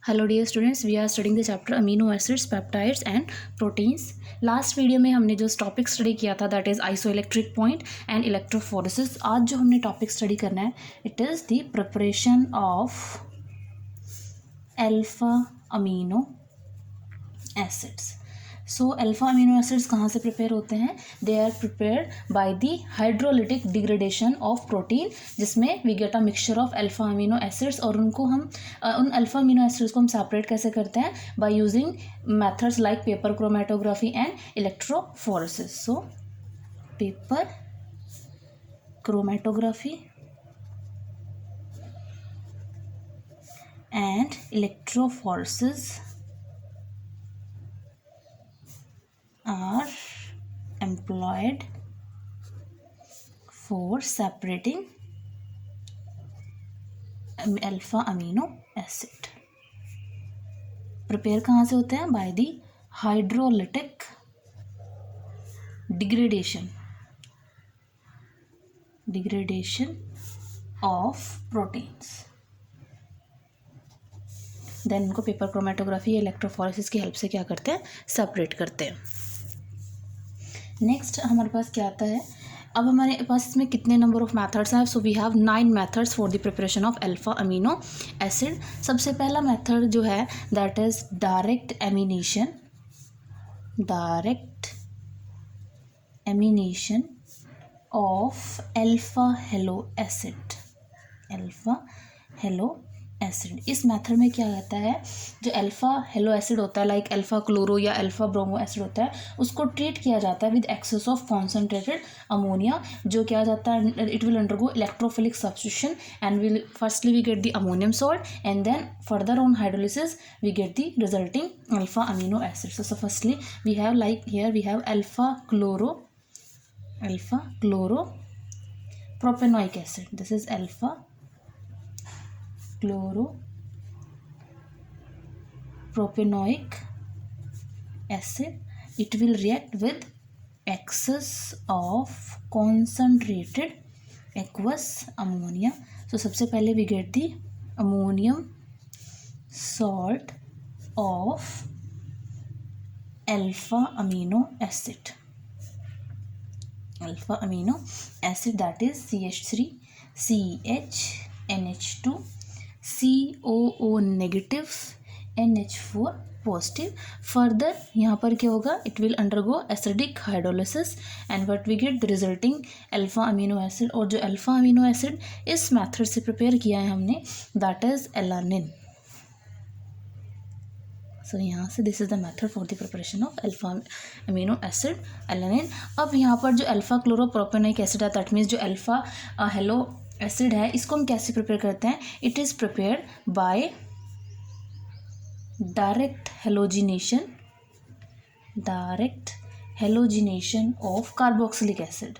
Hello dear students, we are studying the chapter amino acids, peptides and proteins. Last video में हमने जो topic study किया था that is isoelectric point and electrophoresis. आज जो हमने टॉपिक स्टडी करना है it is the preparation of alpha amino acids. So alpha amino acids कहाँ से प्रिपेयर होते हैं? They are prepared by the hydrolytic degradation of protein, जिसमें we get a mixture of alpha amino acids. और उनको हम उन अल्फा अमीनो एसिड्स को हम सेपरेट कैसे करते हैं? By using methods like paper chromatography and electrophoresis. So paper chromatography and electrophoresis are employed for separating alpha amino acid। Prepare कहाँ से होते हैं? By the hydrolytic degradation of proteins. Then इनको पेपर क्रोमेटोग्राफी या electrophoresis की help से क्या करते हैं? सेपरेट करते हैं। नेक्स्ट हमारे पास क्या आता है? अब हमारे पास इसमें कितने नंबर ऑफ मेथड्स हैं? So we have 9 methods for the preparation of alpha amino acid. सबसे पहला मेथड जो है that is direct amination of alpha halo acid. इस मेथड में क्या रहता है? जो अल्फा हेलो एसिड होता है लाइक अल्फा क्लोरो या अल्फा ब्रोमो एसिड होता है, उसको ट्रीट किया जाता है with excess of concentrated ammonia. जो किया जाता है, it will undergo electrophilic substitution and will firstly we get the ammonium salt and then further on hydrolysis we get the resulting alpha amino acid. So firstly we have like here we have alpha chloro propanoic acid. This is alpha chloro-propanoic acid. It will react with excess of concentrated aqueous ammonia. So सबसे पहले we get the ammonium salt of alpha amino acid that is CH3 CH COO negative NH4 positive. Further यहाँ पर क्या होगा? It will undergo acidic hydrolysis and what we get the resulting alpha amino acid. और जो alpha amino acid इस method से prepare किया है हमने दैट इज एलानिन। सो यहाँ से this is the method for the preparation of alpha amino acid alanine. अब यहाँ पर जो अल्फा क्लोरोप्रोपेनोइक एसिड है दैट मीन्स जो अल्फा हेलो एसिड है, इसको हम कैसे प्रिपेयर करते हैं? It is prepared by direct halogenation of carboxylic acid.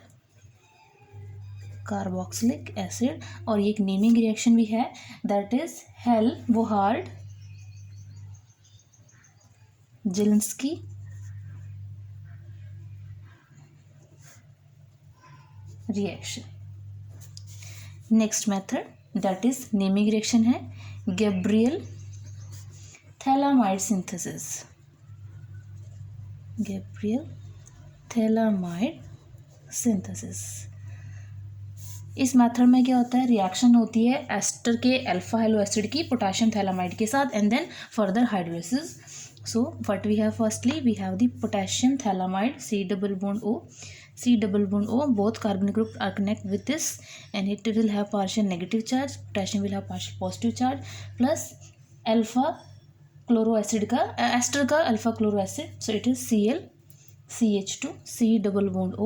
और ये एक नेमिंग रिएक्शन भी है that is Hell Volhard Zelinsky reaction. Next method that is naming reaction है गैब्रियल थैलामाइड सिंथेसिस। इस मेथड में क्या होता है? रिएक्शन होती है एस्टर के अल्फा हेलो एसिड की पोटेशियम थैलामाइड के साथ and then further hydrolysis. So what we have? Firstly we have the potassium phthalimide C double bond O, both carbon group are connect with this and it will have partial negative charge, potassium will have partial positive charge, plus alpha chloro acid का ester का alpha chloro acid, so it is Cl CH2 C double bond O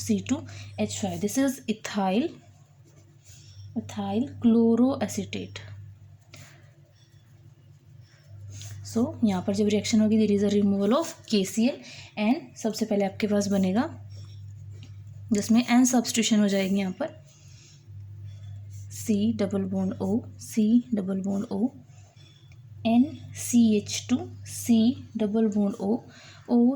C2H5. this is ethyl chloroacetate. so यहाँ पर जब reaction होगी there is a removal of KCl and सबसे पहले आपके पास बनेगा जिसमें N सब्स्टिट्यूशन हो जाएगी यहाँ पर C double bond O N CH2 C double bond O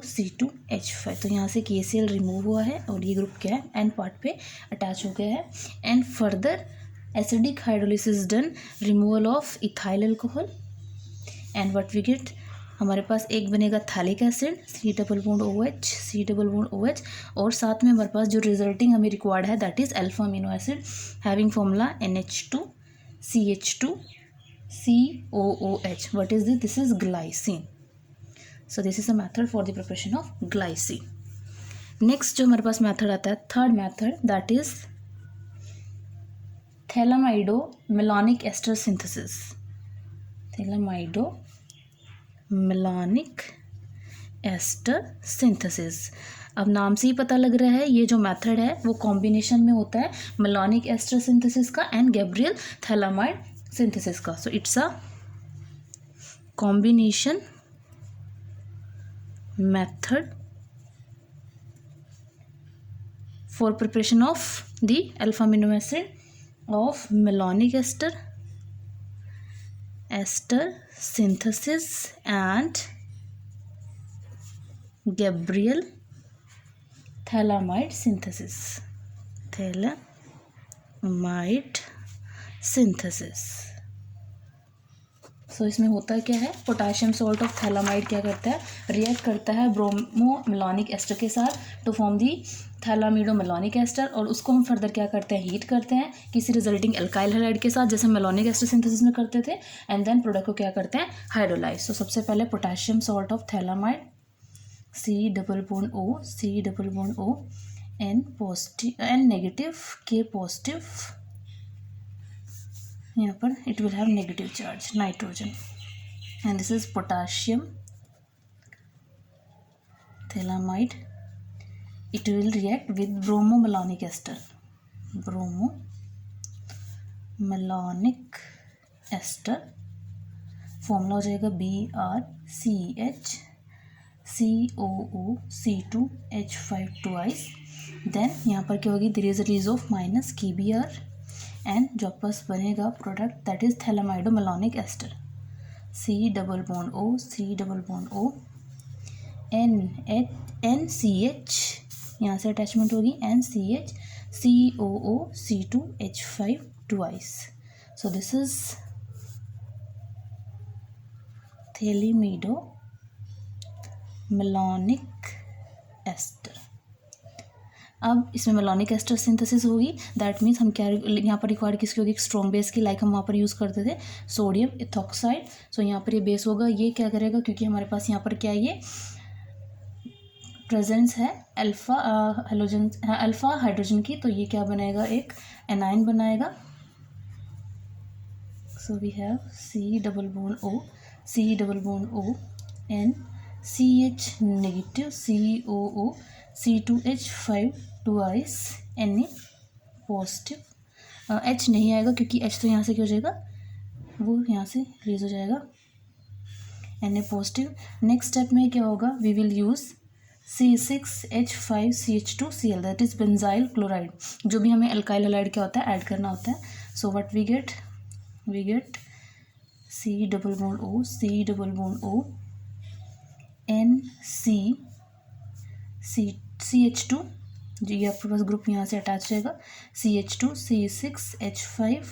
C2H5। तो यहाँ से KCl रिमूव हुआ है और ये ग्रुप क्या है? N पार्ट पे अटैच हो गया है and further acidic hydrolysis done, removal of ethyl alcohol and what we get, हमारे पास एक बनेगा phthalic acid C double bond OH, C double bond OH, और साथ में हमारे पास जो रिजल्टिंग हमें रिक्वायर्ड है that is alpha amino acid having formula NH2 CH2 COOH. What is this? This is glycine. So this is a method for the preparation of glycine. Next जो हमारे पास मेथड आता है, third method, that is phthalimido malonic ester synthesis. Phthalimido malonic ester synthesis. अब नाम से ही पता लग रहा है ये जो मेथड है वो कॉम्बिनेशन में होता है मेलानिक एस्टर सिंथेसिस का एंड गैब्रियल थैलामाइड सिंथेसिस का। So it's a combination method for preparation of the alpha amino acid of malonic ester synthesis and Gabriel thalamide synthesis. Thalamide synthesis. सो इसमें होता क्या है, पोटाशियम सॉल्ट ऑफ थैलामाइड क्या करता है, react करता है ब्रोमो मेलानिक एस्टर के साथ to form the थैलामिडो melanic ester, और उसको हम फर्दर क्या करते हैं, हीट करते हैं किसी रिजल्टिंग एल्काइल हैलाइड के साथ जैसे मेलानिक एस्टर सिंथेसिस में करते थे, एंड देन प्रोडक्ट को क्या करते हैं, हाइड्रोलाइज। सो सबसे पहले potassium salt of phthalimide C double bond O N positive N negative K positive, यहाँ पर it will have negative charge nitrogen, and this is potassium phthalimide, it will react with bromomelanic ester, bromomelanic ester, formula हो जाएगा BrCH COOC2H5 twice, then यहाँ पर क्या होगी, there is release of minus KBr, and जो पास बनेगा product that is phthalimido malonic ester C double bond O NCH, यहाँ से अटैचमेंट होगी NCH COOC2H5 twice. So this is thalidomide malonic ester. अब इसमें मेलानिक एस्टर सिंथेसिस होगी, that means हम क्या यहाँ पर रिक्वायर्ड किसकी होगी, स्ट्रॉन्ग बेस की, लाइक हम वहाँ पर यूज़ करते थे सोडियम इथॉक्साइड। सो यहाँ पर ये बेस होगा, ये क्या करेगा, क्योंकि हमारे पास यहाँ पर क्या है, ये प्रेजेंस है अल्फा हेलोजन अल्फा हाइड्रोजन की, तो ये क्या बनाएगा, एक एनाइन बनाएगा। So we have C double bond O N CH negative COOC2H5 twice Na positive, H नहीं आएगा क्योंकि H तो यहाँ से क्या हो जाएगा, वो यहाँ से रिलीज हो जाएगा, Na पॉजिटिव। नेक्स्ट स्टेप में क्या होगा, we will use C6H5CH2Cl that is benzyl chloride, जो भी हमें अल्काइल हैलाइड क्या होता है ऐड करना होता है। So what we get C double bond O NCCH2, जो ये आपके पास ग्रुप यहाँ से अटैच रहेगा, CH2 C6H5,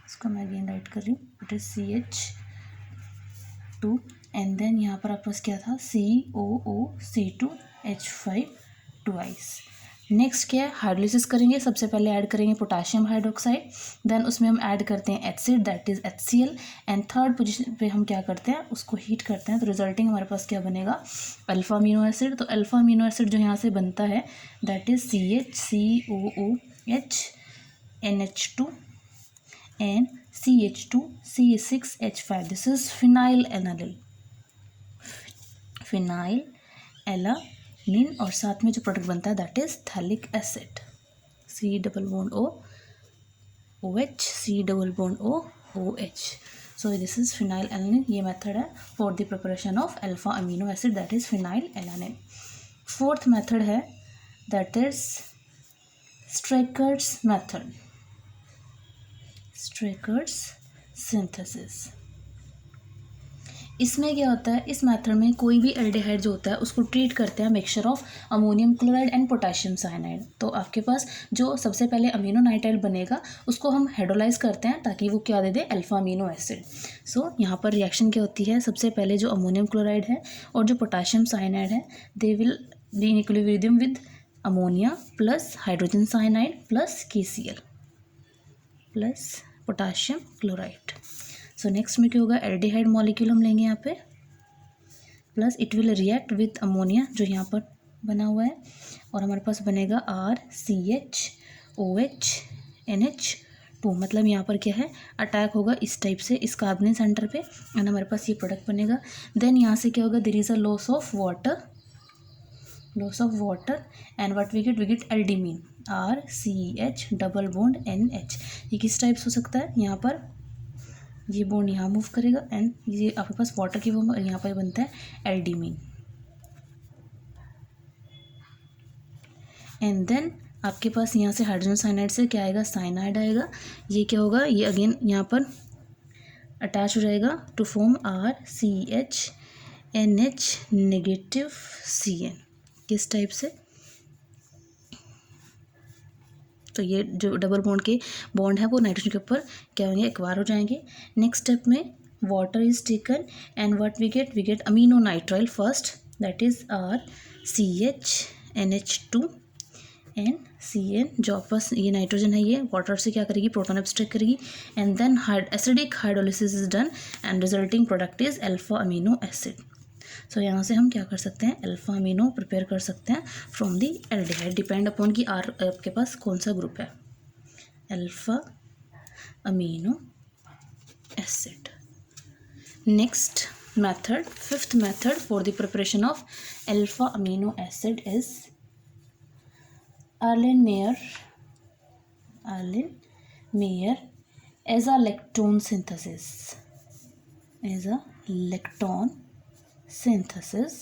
इसको मैं अगेन राइट कर रही हूँ, it is CH2, and then यहाँ पर आपके पास क्या था, COOC2H5 twice। नेक्स्ट क्या है, हाइड्रोलिसिस करेंगे, सबसे पहले ऐड करेंगे पोटाशियम हाइड्रोक्साइड, देन उसमें हम ऐड करते हैं acid that is HCl, and third position पे हम क्या करते हैं, उसको हीट करते हैं, तो रिजल्टिंग हमारे पास क्या बनेगा, अल्फा अमीनो एसिड। तो अल्फा अमीनो एसिड जो यहाँ से बनता है that is CH NH2 and CH2 C6H5, this is phenyl alanine, और साथ में जो प्रोडक्ट बनता है that is phthalic acid C double bond OH। So this is phenyl alanine, ये मेथड है for the preparation of alpha amino acid that is phenyl alanine. Fourth method है that is स्ट्रेकर्स method, स्ट्रेकर्स synthesis. इसमें क्या होता है, इस method में कोई भी एल्डिहाइड जो होता है उसको ट्रीट करते हैं mixture of ammonium chloride and potassium cyanide. तो आपके पास जो सबसे पहले अमीनो नाइट्राइल बनेगा उसको हम हाइड्रोलाइज करते हैं ताकि वो क्या दे दे, अल्फा अमीनो एसिड। सो यहाँ पर रिएक्शन क्या होती है, सबसे पहले जो अमोनियम क्लोराइड है और जो पोटेशियम साइनाइड है they will be in equilibrium with ammonia plus hydrogen cyanide plus KCl plus potassium chloride. So next में क्या होगा, एल्डिहाइड मॉलिक्यूल हम लेंगे यहाँ पे, plus it will react with ammonia जो यहाँ पर बना हुआ है, और हमारे पास बनेगा RCHOH NH2। मतलब यहाँ पर क्या है, अटैक होगा इस टाइप से इस कार्बोनिल सेंटर पे, एंड हमारे पास ये प्रोडक्ट बनेगा। देन यहाँ से क्या होगा, there is a loss of water and what we get aldimine RCH double bond NH। ये किस टाइप से हो सकता है, यहाँ पर ये बॉन्ड यहाँ मूव करेगा एंड ये आपके पास वाटर की फॉर्म, यहाँ पर बनता है एल्डिमीन। एंड देन आपके पास यहाँ से हाइड्रोजन साइनाइड से क्या आएगा, साइनाइड आएगा। ये क्या होगा, ये अगेन यहाँ पर अटैच हो जाएगा to form RCH NH -CN। किस टाइप से, तो ये जो डबल बॉन्ड के बॉन्ड है वो नाइट्रोजन के ऊपर क्या होंगे, एक्वायर हो जाएंगे। नेक्स्ट स्टेप में water is taken and what we get amino nitrile first, that is RCH NH2 and CN। जो आपस ये नाइट्रोजन है ये वाटर से क्या करेगी, प्रोटॉन एब्स्ट्रैक्ट करेगी, and then acidic hydrolysis is done and resulting product is alpha amino acid. So यहाँ से हम क्या कर सकते हैं, अल्फा अमीनो प्रिपेयर कर सकते हैं from the aldehyde, depend upon कि आपके पास कौन सा ग्रुप है, alpha amino acid. Next method, fifth method for the preparation of alpha amino acid is Erlen Meyer azalactone synthesis।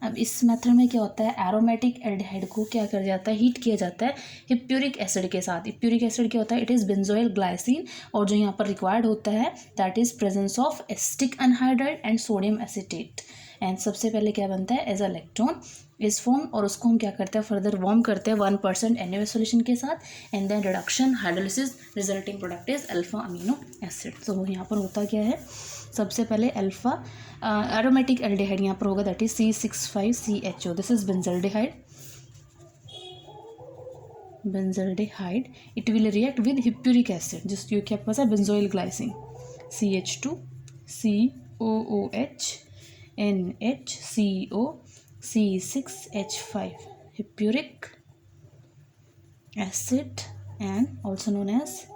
अब इस मेथड में क्या होता है, एरोमेटिक एल्डिहाइड को क्या कर जाता है, हीट किया जाता है हिप्यूरिक एसिड के साथ। हिप्यूरिक एसिड क्या होता है, इट इज़ बेंजोइल ग्लाइसिन, और जो यहाँ पर रिक्वायर्ड होता है that is presence of acetic anhydride and sodium acetate. And सबसे पहले क्या बनता है, एजालेक्टोन इस फॉर्म, और उसको हम क्या करते हैं, फर्दर वार्म करते हैं 1% NaOH सॉल्यूशन के साथ, and then reduction hydrolysis, resulting product is alpha amino acid. तो यहाँ पर होता क्या है, सबसे पहले अल्फा एरोमेटिक एल्डिहाइड यहाँ पर होगा that is C6,5CHO, this is benzaldehyde. It will react with hippuric acid जिसके क्या पास है, benzoyl glycine CH2 COOH NHCO C6H5 hippuric acid and also known as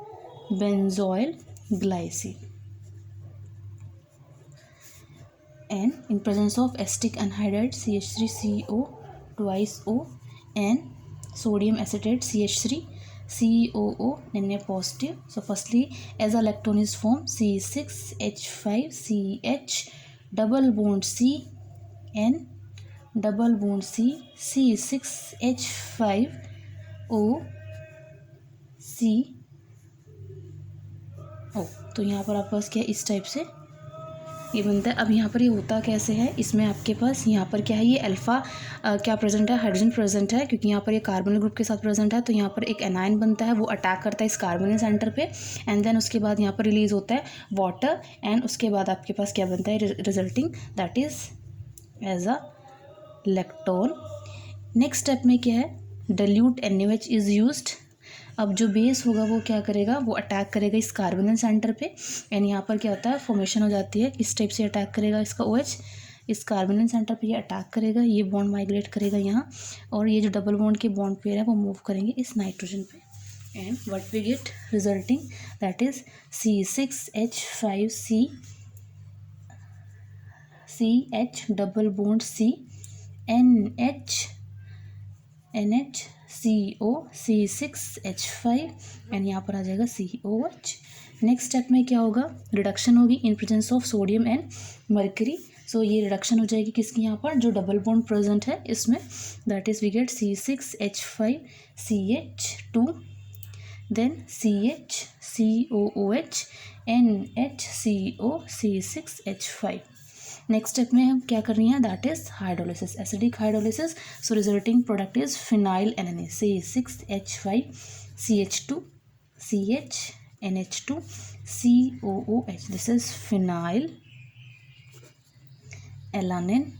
benzoyl glycine, and in presence of acetic anhydride CH3CO twice O and sodium acetate CH3COO Na positive. So firstly azalactone is formed C6H5CH double bond C N double bond C6H5O तो यहाँ पर आपके पास क्या है, इस type से ये बनता है। अब यहाँ पर ये होता कैसे है, इसमें आपके पास यहाँ पर क्या है, ये अल्फ़ा क्या प्रेजेंट है, हाइड्रोजन प्रेजेंट है, क्योंकि यहाँ पर ये कार्बोनिल ग्रुप के साथ प्रेजेंट है, तो यहाँ पर एक एनायन बनता है, वो अटैक करता है इस कार्बोनिल सेंटर पे, एंड देन उसके बाद यहाँ पर रिलीज होता है वाटर, एंड उसके बाद आपके पास क्या बनता है, resulting that is azlactone. Next step में क्या है, डाइल्यूट NaOH इज़ यूज्ड। अब जो बेस होगा वो क्या करेगा, वो अटैक करेगा इस कार्बोनिल सेंटर पे, एंड यहाँ पर क्या होता है, फॉर्मेशन हो जाती है, किस टाइप से अटैक करेगा इसका OH, इस कार्बोनिल सेंटर पे ये अटैक करेगा, ये बॉन्ड माइग्रेट करेगा यहाँ, और ये जो डबल बॉन्ड के बॉन्ड पेयर है वो मूव करेंगे इस नाइट्रोजन पे, and what we get resulting that is C6H5CH double bond C NHCO C6H5 and यहाँ पर आ जाएगा COH। नेक्स्ट स्टेप में क्या होगा, रिडक्शन होगी in presence of sodium and mercury. So ये रिडक्शन हो जाएगी किसकी, यहाँ पर जो डबल बॉन्ड प्रेजेंट है इसमें, that is we get C6H5CH2 then CH NHCO C6H5। Next step में हम क्या कर रही हैं, that is hydrolysis, acidic hydrolysis. So resulting product is phenyl alanine C6H5 CH2 CH NH2 COOH। This is phenyl alanine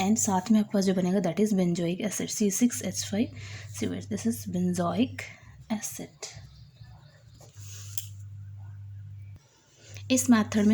and साथ में आपके पास जो बनेगा that is benzoic acid C6H5COH। This is benzoic acid. इस मेथड में